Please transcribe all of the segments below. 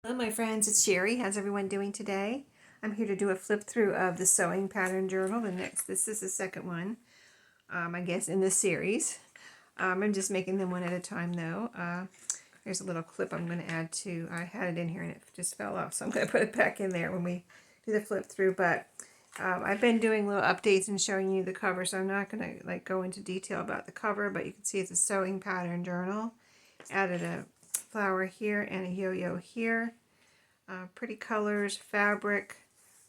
Hello my friends, it's Sheree. How's everyone doing today? I'm here to do a flip through of the sewing pattern journal. This is the second one, I guess, in this series. I'm just making them one at a time though. Here's a little clip I'm going to add to, I had it in here and it just fell off, so I'm going to put it back in there when we do the flip through. But I've been doing little updates and showing you the cover, so I'm not going to go into detail about the cover, but you can see it's a sewing pattern journal. Added a flower here and a yo-yo here. Pretty colors, fabric,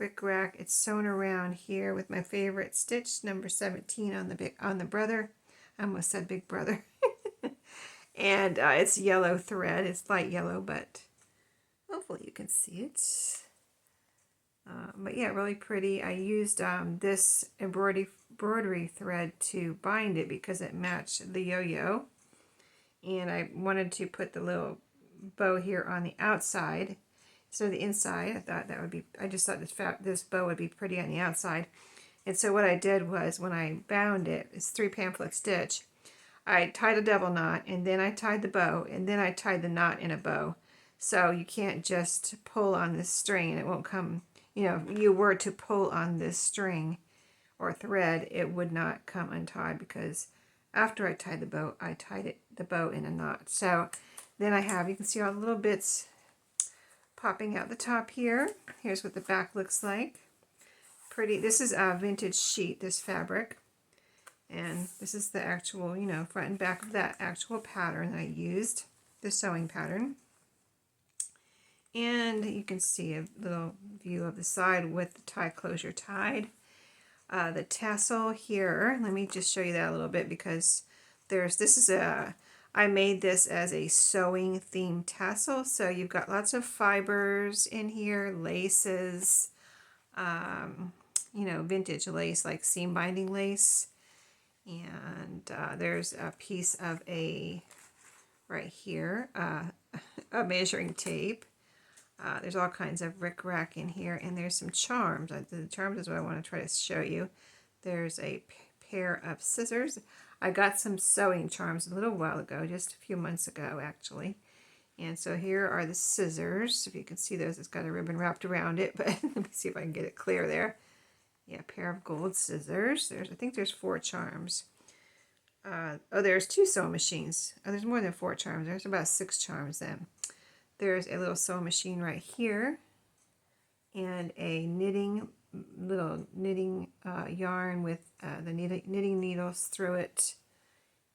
rickrack. It's sewn around here with my favorite stitch, number 17 on the brother. I almost said big brother. And it's yellow thread. It's light yellow, but hopefully you can see it. But yeah, really pretty. I used this embroidery thread to bind it because it matched the yo-yo. And I wanted to put the little bow here on the outside. So the inside, I just thought this bow would be pretty on the outside. And so what I did was, when I bound it, it's 3 pamphlet stitch, I tied a double knot, and then I tied the bow, and then I tied the knot in a bow. So you can't just pull on this string and it won't come, if you were to pull on this string or thread, it would not come untied, because after I tied the bow, I tied the bow in a knot. So then you can see all the little bits popping out the top here. Here's what the back looks like. Pretty. This is a vintage sheet, this fabric. And this is the actual, front and back of that actual pattern I used, the sewing pattern. And you can see a little view of the side with the tie closure tied. The tassel here, let me just show you that a little bit, because I made this as a sewing themed tassel. So you've got lots of fibers in here, laces, vintage lace, like seam binding lace. And there's a piece of right here, a measuring tape. There's all kinds of rickrack in here, and there's some charms. The charms is what I want to try to show you. There's a pair of scissors. I got some sewing charms a little while ago, just a few months ago actually. And so here are the scissors. If you can see those, it's got a ribbon wrapped around it, but let me see if I can get it clear there. Yeah, a pair of gold scissors. I think there's 4 charms. There's 2 sewing machines. Oh, there's more than 4 charms. There's about 6 charms then. There's a little sewing machine right here, and a little knitting yarn with the knitting needles through it.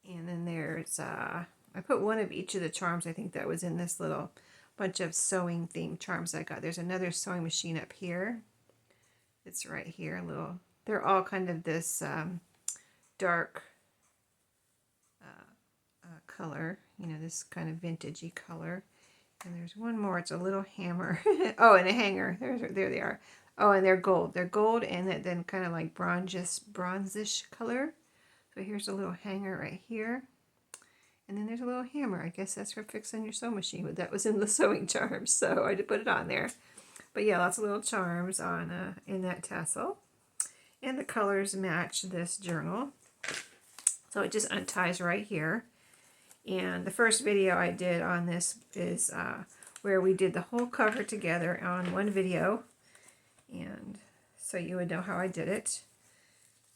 And then there's, I put one of each of the charms, I think that was in this little bunch of sewing themed charms I got. There's another sewing machine up here. It's right here, they're all kind of this dark color, this kind of vintagey color. And there's one more. It's a little hammer. Oh, and a hanger. There they are. Oh, and they're gold. They're gold, and then kind of like bronzish color. So here's a little hanger right here. And then there's a little hammer. I guess that's for fixing your sewing machine. But that was in the sewing charms, so I did put it on there. But yeah, lots of little charms on in that tassel. And the colors match this journal. So it just unties right here. And the first video I did on this is where we did the whole cover together on one video, and so you would know how I did it.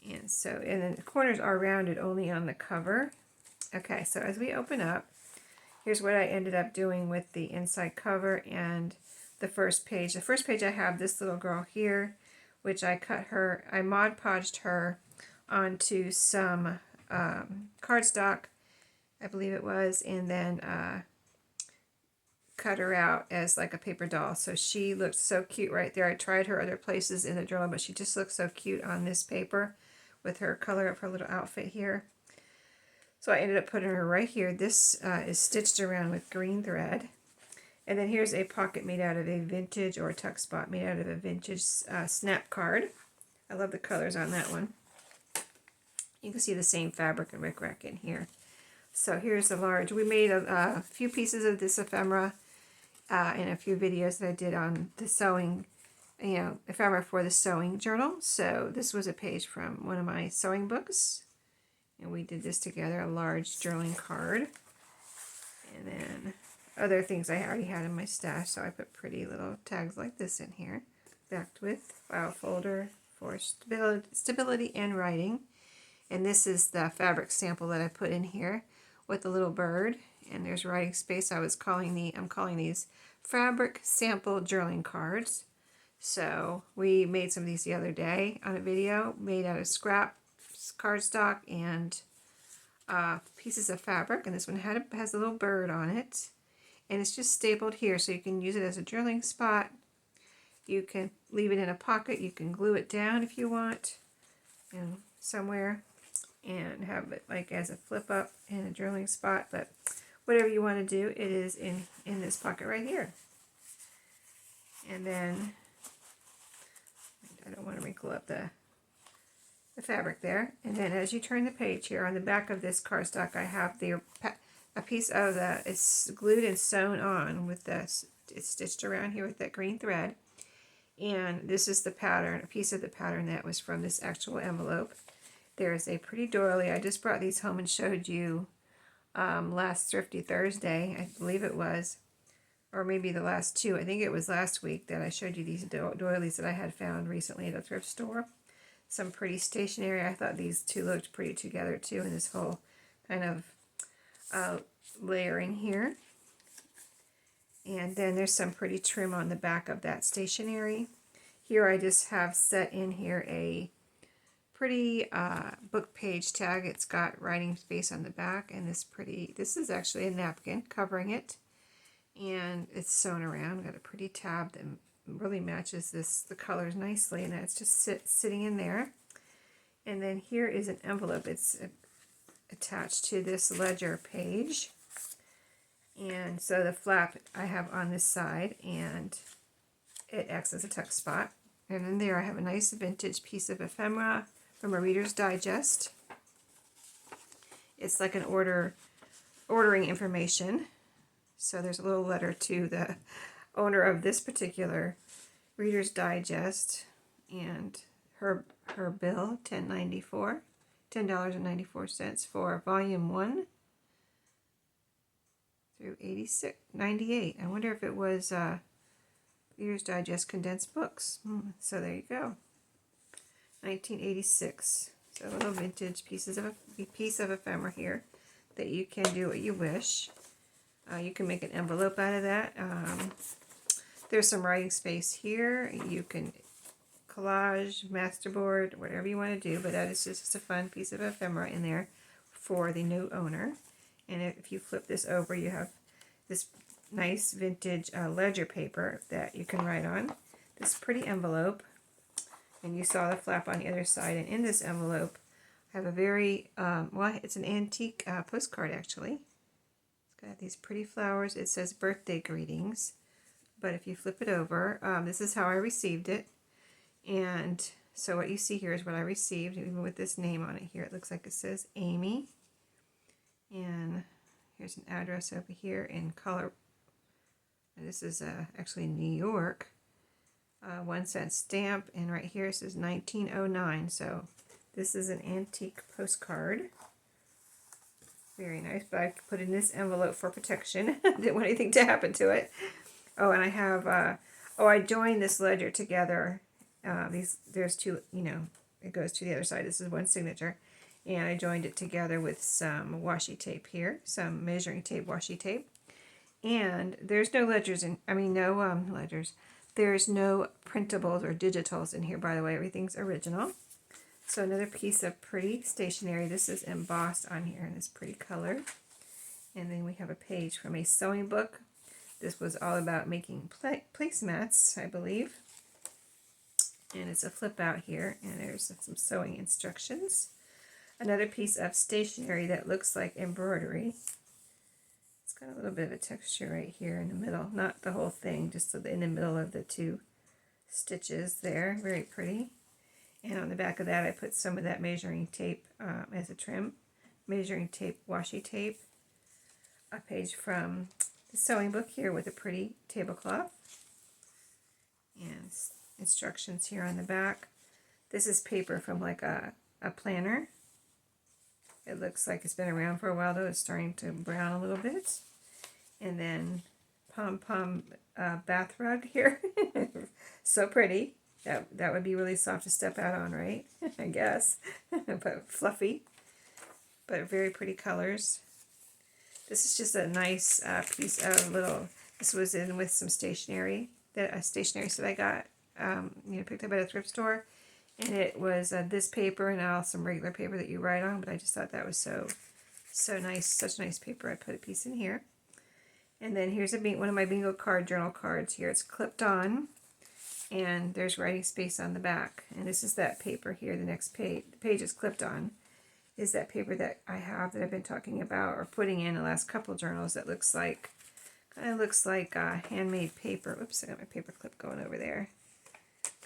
And then the corners are rounded only on the cover. Okay, so as we open up, here's what I ended up doing with the inside cover and the first page. The first page, I have this little girl here, which I Mod Podged her onto some cardstock, I believe it was, and then cut her out as like a paper doll. So she looked so cute right there. I tried her other places in the journal, but she just looks so cute on this paper with her color of her little outfit here. So I ended up putting her right here. This is stitched around with green thread. And then here's a pocket made out of a vintage, or a tuck spot made out of a vintage snap card. I love the colors on that one. You can see the same fabric and rickrack in here. So here's the large. We made a few pieces of this ephemera in a few videos that I did on the sewing, ephemera for the sewing journal. So this was a page from one of my sewing books. And we did this together, a large journaling card. And then other things I already had in my stash, so I put pretty little tags like this in here, backed with file folder for stability and writing. And this is the fabric sample that I put in here with the little bird, and there's writing space. I'm calling these fabric sample journaling cards. So we made some of these the other day on a video, made out of scrap cardstock and pieces of fabric, and this one has a little bird on it, and it's just stapled here, so you can use it as a journaling spot. You can leave it in a pocket. You can glue it down if you want, somewhere, and have it like as a flip up in a journaling spot. But whatever you want to do, it is in this pocket right here. And then I don't want to wrinkle up the fabric there. And then as you turn the page here on the back of this cardstock, I have a piece of it's glued and sewn on with this. It's stitched around here with that green thread. And this is the pattern, a piece of the pattern that was from this actual envelope. There's a pretty doily. I just brought these home and showed you last Thrifty Thursday, I believe it was, or maybe the last two. I think it was last week that I showed you these doilies that I had found recently at a thrift store. Some pretty stationery. I thought these two looked pretty together too, in this whole kind of layering here. And then there's some pretty trim on the back of that stationery. Here I just have set in here a pretty book page tag. It's got writing space on the back, and this is actually a napkin covering it, and it's sewn around. Got a pretty tab that really matches the colors nicely, and that's just sitting in there. And then here is an envelope. It's attached to this ledger page, and so the flap I have on this side, and it acts as a tuck spot. And then there I have a nice vintage piece of ephemera from a Reader's Digest. It's like an ordering information. So there's a little letter to the owner of this particular Reader's Digest, and her bill, $10.94 for volume 1 through 98. I wonder if it was Reader's Digest condensed books. So there you go. 1986. So a little vintage piece of ephemera here that you can do what you wish. You can make an envelope out of that. There's some writing space here. You can collage, masterboard, whatever you want to do, but that is just a fun piece of ephemera in there for the new owner. And if you flip this over, you have this nice vintage ledger paper that you can write on. This pretty envelope, and you saw the flap on the other side. And in this envelope, I have a very, it's an antique postcard actually. It's got these pretty flowers. It says birthday greetings, but if you flip it over, this is how I received it. And so what you see here is what I received, even with this name on it here. It looks like it says Amy. And here's an address over here in color. This is actually New York. 1-cent stamp, and right here it says 1909. So this is an antique postcard. Very nice, but I put in this envelope for protection. Didn't want anything to happen to it. Oh, and I have, I joined this ledger together. There's two, it goes to the other side. This is one signature. And I joined it together with some washi tape here, some measuring tape, washi tape. And there's no ledgers no ledgers. There's no printables or digitals in here, by the way. Everything's original. So another piece of pretty stationery. This is embossed on here in this pretty color. And then we have a page from a sewing book. This was all about making placemats, I believe. And it's a flip out here, and there's some sewing instructions. Another piece of stationery that looks like embroidery. It's got a little bit of a texture right here in the middle. Not the whole thing, just in the middle of the two stitches there. Very pretty. And on the back of that, I put some of that measuring tape as a trim. Measuring tape, washi tape. A page from the sewing book here with a pretty tablecloth. And instructions here on the back. This is paper from like a planner. It looks like it's been around for a while, though. It's starting to brown a little bit. And then pom-pom bath rug here. So pretty. That would be really soft to step out on, right? I guess. But fluffy. But very pretty colors. This is just a nice piece of little, this was in with some stationery, stationery set I got, picked up at a thrift store. And it was this paper and now some regular paper that you write on, but I just thought that was so nice, such nice paper. I put a piece in here. And then here's one of my bingo card journal cards here. It's clipped on, and there's writing space on the back. And this is that paper here, the next page. The page is clipped on. Is that paper that I have that I've been talking about or putting in the last couple journals that looks like, kind of looks like handmade paper. Oops, I got my paper clip going over there.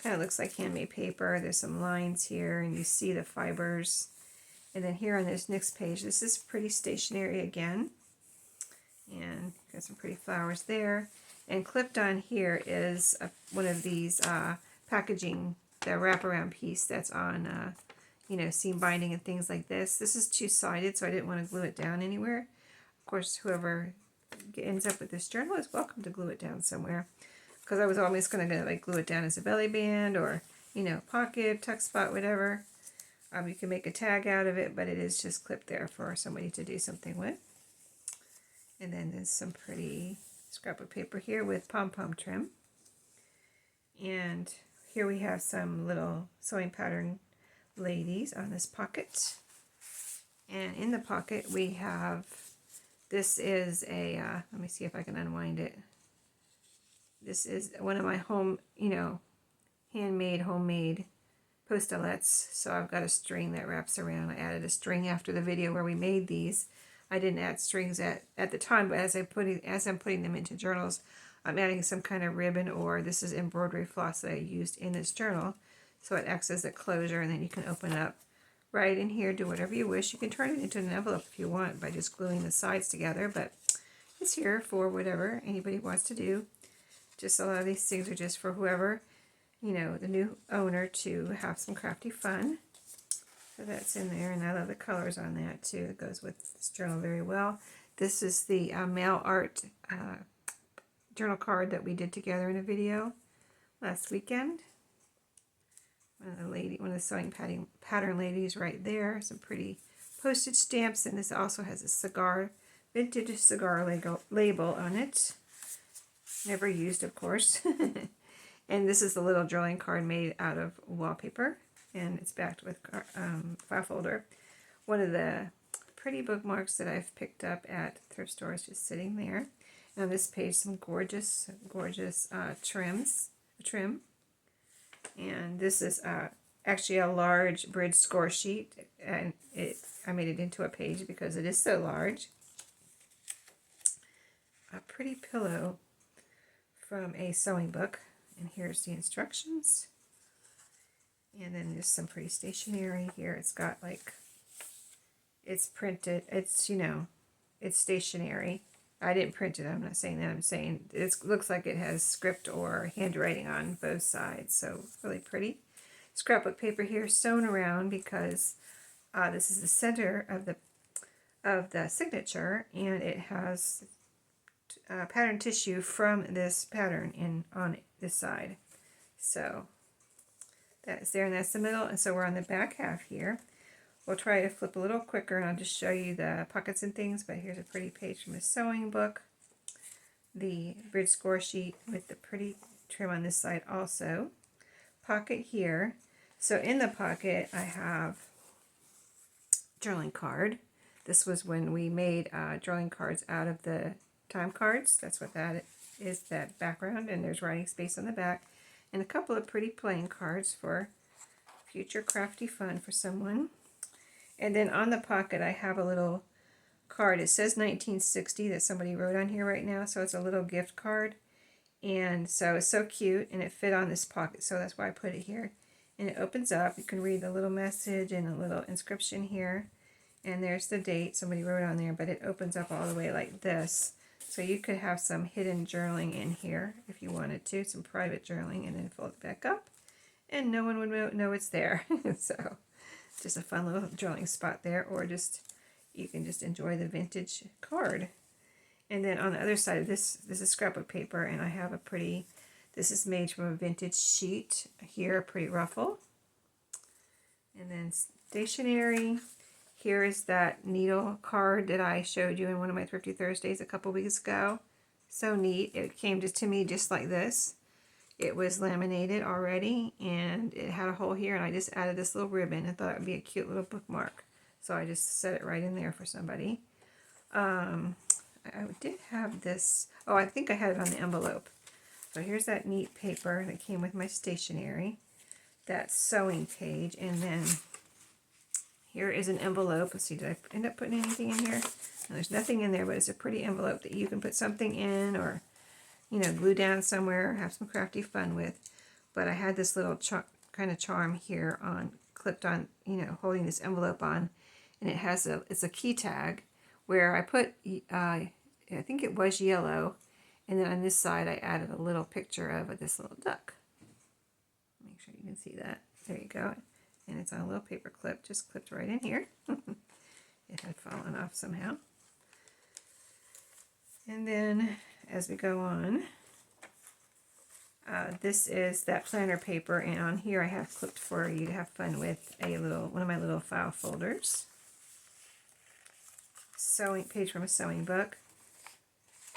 Kind of looks like handmade paper. There's some lines here, and you see the fibers. And then here on this next page, this is pretty stationery again. And got some pretty flowers there. And clipped on here is one of these packaging, the wraparound piece that's on, seam binding and things like this. This is two-sided, so I didn't want to glue it down anywhere. Of course, whoever ends up with this journal is welcome to glue it down somewhere. Because I was always going to like glue it down as a belly band or, pocket, tuck spot, whatever. You can make a tag out of it, but it is just clipped there for somebody to do something with. And then there's some pretty scrapbook paper here with pom-pom trim. And here we have some little sewing pattern ladies on this pocket. And in the pocket we have, this is a, let me see if I can unwind it. This is one of my handmade, homemade postalettes. So I've got a string that wraps around. I added a string after the video where we made these. I didn't add strings at the time, but as I'm putting them into journals, I'm adding some kind of ribbon, or this is embroidery floss that I used in this journal. So it acts as a closure, and then you can open it up right in here, do whatever you wish. You can turn it into an envelope if you want by just gluing the sides together, but it's here for whatever anybody wants to do. Just a lot of these things are just for whoever, the new owner, to have some crafty fun. So that's in there, and I love the colors on that too. It goes with this journal very well. This is the mail art journal card that we did together in a video last weekend. One of the sewing pattern ladies right there. Some pretty postage stamps, and this also has a vintage cigar label on it. Never used, of course. And this is the little drawing card made out of wallpaper, and it's backed with file folder. One of the pretty bookmarks that I've picked up at thrift stores, just sitting there. And on this page, some gorgeous trim. And this is actually a large bridge score sheet, and I made it into a page because it is so large. A pretty pillow from a sewing book, and here's the instructions. And then there's some pretty stationery here. It's got it's printed, it's stationery. I didn't print it, I'm not saying that, I'm saying it looks like it has script or handwriting on both sides, so really pretty. Scrapbook paper here sewn around because this is the center of the signature, and it has pattern tissue from this pattern on this side. So that's there, and that's the middle, and so we're on the back half here. We'll try to flip a little quicker, and I'll just show you the pockets and things, but here's a pretty page from a sewing book. The bridge score sheet with the pretty trim on this side also. Pocket here. So in the pocket I have journaling card. This was when we made journaling cards out of the time cards. That's what that is, that background, and there's writing space on the back. And a couple of pretty plain cards for future crafty fun for someone. And then on the pocket I have a little card. It says 1960 that somebody wrote on here right now, so it's a little gift card. And so it's so cute, and it fit on this pocket, so that's why I put it here. And it opens up. You can read the little message and a little inscription here. And there's the date somebody wrote on there, but it opens up all the way like this. So you could have some hidden journaling in here if you wanted to, some private journaling, and then fold it back up, and no one would know it's there. So just a fun little journaling spot there, or just you can just enjoy the vintage card. And then on the other side of this is scrapbook paper, and I have a pretty, this is made from a vintage sheet here, a pretty ruffle. And then stationery. Here is that needle card that I showed you in one of my Thrifty Thursdays a couple weeks ago. So neat. It came just to me just like this. It was laminated already, and it had a hole here, and I just added this little ribbon. I thought it would be a cute little bookmark. So I just set it right in there for somebody. I did have this, oh, I think I had it on the envelope. So here's that neat paper that came with my stationery, that sewing page, and then here is an envelope. Let's see, did I end up putting anything in here? No, there's nothing in there, but it's a pretty envelope that you can put something in, or, you know, glue down somewhere, have some crafty fun with. But I had this little kind of charm here on, clipped on, you know, holding this envelope on, and it has it's a key tag where I put, I think it was yellow, and then on this side I added a little picture of this little duck. Make sure you can see that. There you go. And it's on a little paper clip, just clipped right in here. It had fallen off somehow. And then as we go on, this is that planner paper, and on here I have clipped for you to have fun with one of my little file folders. Sewing page from a sewing book,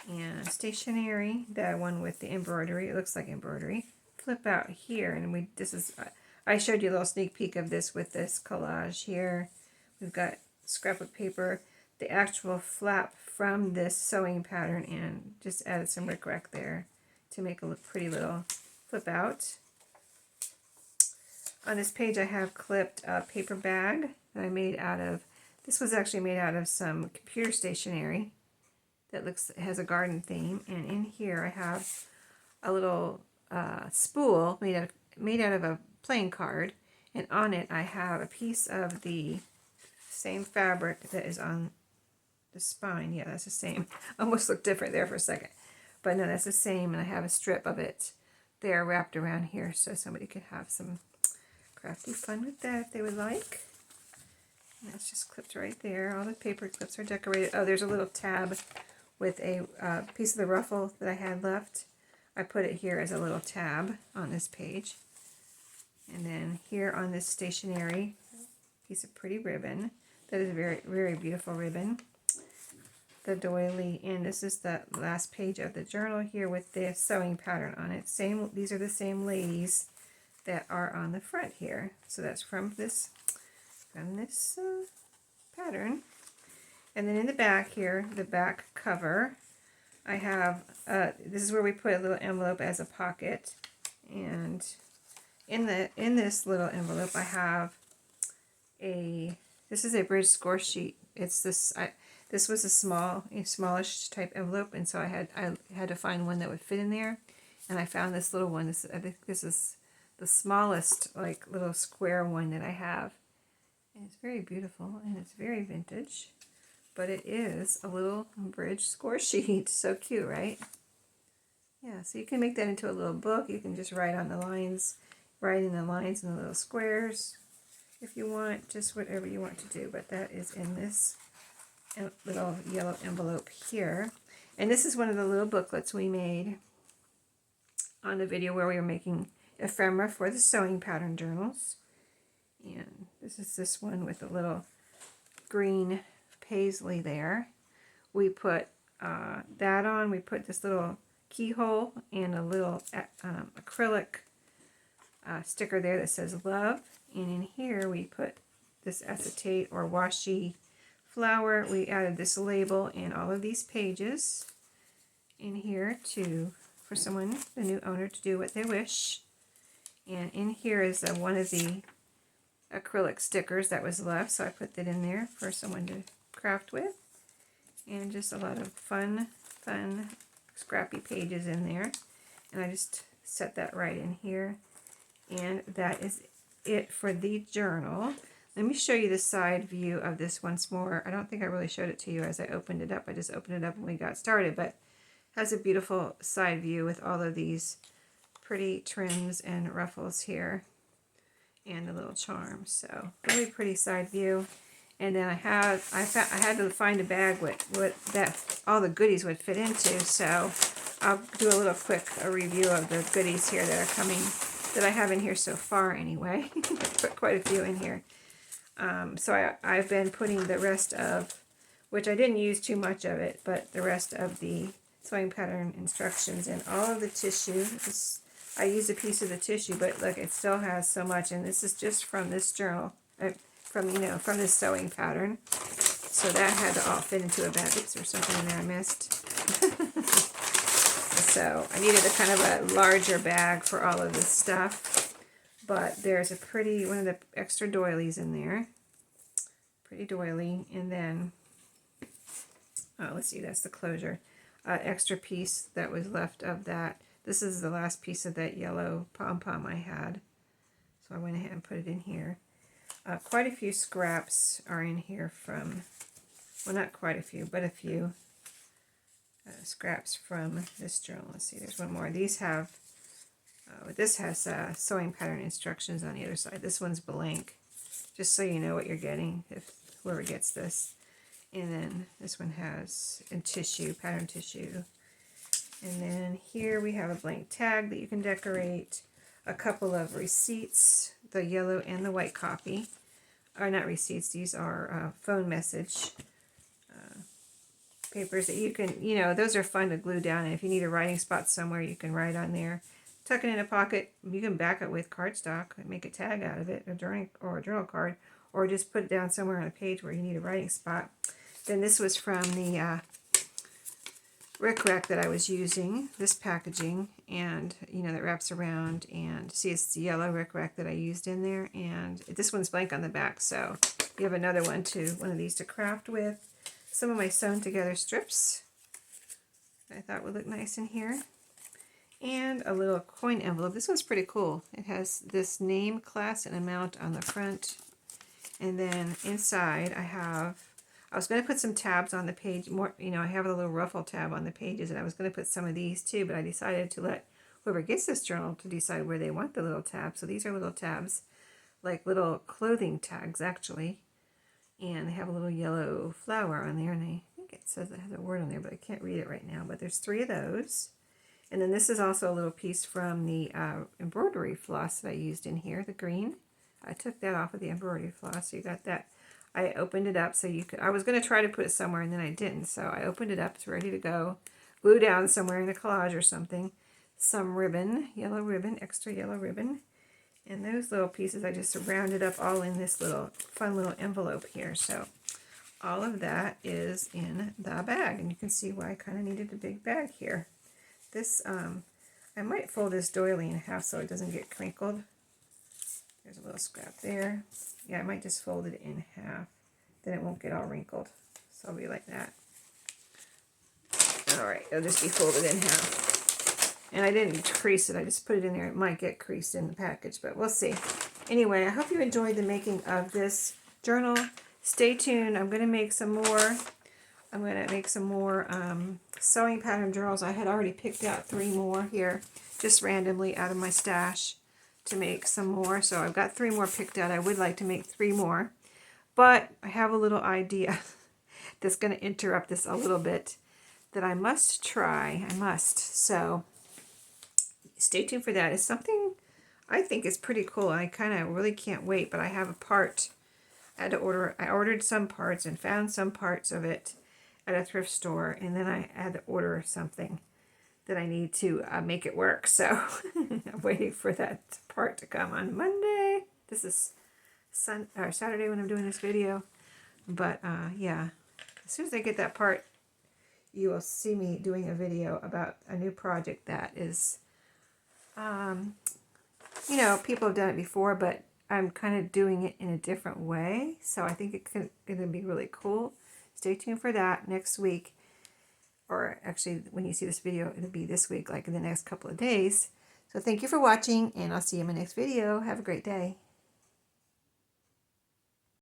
and stationery, that one with the embroidery. It looks like embroidery. Flip out here, and I showed you a little sneak peek of this with this collage here. We've got scrapbook paper, the actual flap from this sewing pattern, and just added some rickrack there to make a pretty little flip out. On this page I have clipped a paper bag that I made out of, this was actually made out of some computer stationery that has a garden theme, and in here I have a little spool made out of a playing card, and on it I have a piece of the same fabric that is on the spine. Yeah, that's the same. Almost looked different there for a second, but no, that's the same, and I have a strip of it there wrapped around here so somebody could have some crafty fun with that if they would like. And that's just clipped right there. All the paper clips are decorated. Oh, there's a little tab with a piece of the ruffle that I had left. I put it here as a little tab on this page. And then here on this stationery, piece of pretty ribbon. That is a very, very beautiful ribbon. The doily, and this is the last page of the journal here with the sewing pattern on it. These are the same ladies that are on the front here. So that's from this pattern. And then in the back here, the back cover, I have, this is where we put a little envelope as a pocket. And in this little envelope, I have this is a bridge score sheet. It's this was a smallish type envelope, and so I had to find one that would fit in there. And I found this little one. I think this is the smallest, like, little square one that I have. And it's very beautiful, and it's very vintage. But it is a little bridge score sheet. So cute, right? Yeah, so you can make that into a little book. You can just write in the lines and the little squares if you want, just whatever you want to do. But that is in this little yellow envelope here. And this is one of the little booklets we made on the video where we were making ephemera for the sewing pattern journals. And this is this one with a little green paisley there. We put that on. We put this little keyhole and a little acrylic sticker there that says love. And in here we put this acetate or washi flower. We added this label and all of these pages in here for someone, the new owner, to do what they wish. And in here is one of the acrylic stickers that was left, so I put that in there for someone to craft with. And just a lot of fun scrappy pages in there. And I just set that right in here. And that is it for the journal. Let me show you the side view of this once more. I don't think I really showed it to you as I opened it up. I just opened it up when we got started, but it has a beautiful side view with all of these pretty trims and ruffles here and the little charms. So really pretty side view. And then I had to find a bag what that all the goodies would fit into. So I'll do a little quick review of the goodies here that are coming, that I have in here so far anyway. I put quite a few in here. So I've been putting the rest of, which I didn't use too much of it, but the rest of the sewing pattern instructions and all of the tissue. I used a piece of the tissue, but look, it still has so much, and this is just from this journal, from this sewing pattern. So that had to all fit into a bag. Oops, there's something in there I missed. So I needed a kind of a larger bag for all of this stuff. But there's a pretty, one of the extra doilies in there. Pretty doily. And then, let's see, that's the closure. Extra piece that was left of that. This is the last piece of that yellow pom-pom I had. So I went ahead and put it in here. Quite a few scraps are in here from, well, not quite a few, but a few scraps from this journal. Let's see, there's one more. These have, this has sewing pattern instructions on the other side. This one's blank, just so you know what you're getting if whoever gets this. And then this one has in tissue, pattern tissue. And then here we have a blank tag that you can decorate. A couple of receipts, the yellow and the white copy. Or not receipts, these are phone message papers that you can, those are fun to glue down. And if you need a writing spot somewhere, you can write on there. Tuck it in a pocket. You can back it with cardstock and make a tag out of it, a journal card, or just put it down somewhere on a page where you need a writing spot. Then this was from the rickrack that I was using, this packaging, and that wraps around, and see, it's the yellow rickrack that I used in there, and this one's blank on the back, so you have another one one of these to craft with. Some of my sewn together strips I thought would look nice in here, and a little coin envelope. This one's pretty cool. It has this name, class, and amount on the front, and then inside I was going to put some tabs on the page, more, I have a little ruffle tab on the pages, and I was going to put some of these too, but I decided to let whoever gets this journal to decide where they want the little tabs. So these are little tabs, like little clothing tags actually, and they have a little yellow flower on there, and I think it says it has a word on there, but I can't read it right now, but there's 3 of those. And then this is also a little piece from the embroidery floss that I used in here, the green. I took that off of the embroidery floss, so you got that. I opened it up so you could, I was going to try to put it somewhere and then I didn't, so I opened it up, it's ready to go. Glue down somewhere in a collage or something. Some ribbon, yellow ribbon, extra yellow ribbon. And those little pieces I just rounded up all in this little fun little envelope here. So all of that is in the bag, and you can see why I kind of needed a big bag here. This, I might fold this doily in half so it doesn't get crinkled. There's a little scrap there. Yeah, I might just fold it in half. Then it won't get all wrinkled. So I'll be like that. Alright, it'll just be folded in half. And I didn't crease it. I just put it in there. It might get creased in the package, but we'll see. Anyway, I hope you enjoyed the making of this journal. Stay tuned. I'm going to make some more. I'm going to make some more sewing pattern journals. I had already picked out 3 more here, just randomly out of my stash, to make some more. So I've got 3 more picked out. I would like to make 3 more, but I have a little idea that's going to interrupt this a little bit that I must try. I must. So stay tuned for that. It's something I think is pretty cool. I kind of really can't wait, but I have a part. I ordered some parts and found some parts of it at a thrift store, and then I had to order something that I need to make it work. So I'm waiting for that part to come on Monday. This is Saturday when I'm doing this video. But yeah, as soon as I get that part, you will see me doing a video about a new project that is, people have done it before, but I'm kind of doing it in a different way. So I think it's going to be really cool. Stay tuned for that next week. Or actually, when you see this video, it'll be this week, like in the next couple of days. So thank you for watching, and I'll see you in my next video. Have a great day.